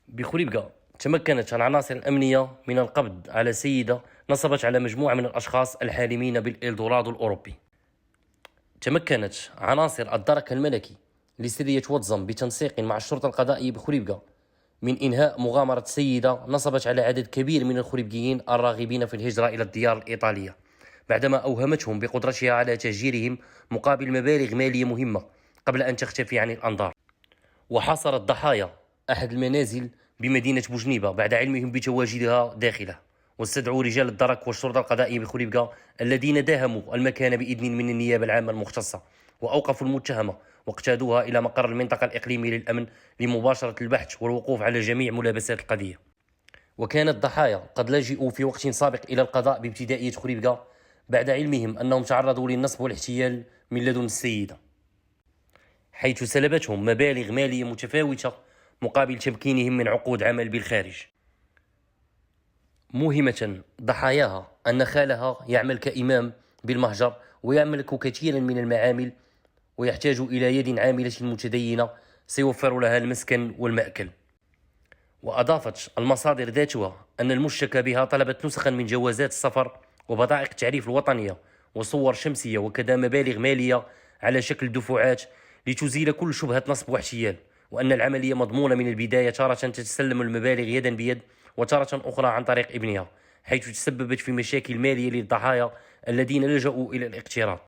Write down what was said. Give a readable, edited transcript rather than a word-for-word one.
بخريبكا تمكنت العناصر الأمنية من القبض على سيدة نصبت على مجموعة من الأشخاص الحالمين بالإلدورادو الأوروبي. تمكنت عناصر الدرك الملكي لسرية واتزم بتنسيق مع الشرطة القضائية بخريبكا من إنهاء مغامرة سيدة نصبت على عدد كبير من الخريبكيين الراغبين في الهجرة إلى الديار الإيطالية، بعدما أوهمتهم بقدرتها على تهجيرهم مقابل مبالغ مالية مهمة قبل أن تختفي عن الأنظار. وحاصر الضحايا أحد المنازل بمدينة بوجنيبة بعد علمهم بتواجدها داخله، واستدعوا رجال الدرك والشرطة القضائية بخريبكا الذين داهموا المكان بإذن من النيابة العامة المختصة، وأوقفوا المتهمة واقتادوها إلى مقر المنطقة الإقليمي للأمن لمباشرة البحث والوقوف على جميع ملابسات القضية. وكان الضحايا قد لجئوا في وقت سابق إلى القضاء بابتدائية خريبكا بعد علمهم أنهم تعرضوا للنصب والاحتيال من لدن السيدة، حيث سلبتهم مبالغ مالية متفاوتة مقابل تمكينهم من عقود عمل بالخارج، موهمة ضحاياها أن خالها يعمل كإمام بالمهجر ويملك كثيرا من المعامل ويحتاج إلى يد عاملة متدينة سيوفر لها المسكن والمأكل. وأضافت المصادر ذاتها أن المشتكى بها طلبت نسخا من جوازات السفر وبطائق التعريف الوطنية وصور شمسية وكذا مبالغ مالية على شكل دفعات لتزيل كل شبهة نصب واحتيال، وأن العملية مضمونة من البداية، تارة تتسلم المبالغ يدا بيد وتارة أخرى عن طريق ابنها، حيث تسببت في مشاكل مالية للضحايا الذين لجأوا إلى الاقتراض.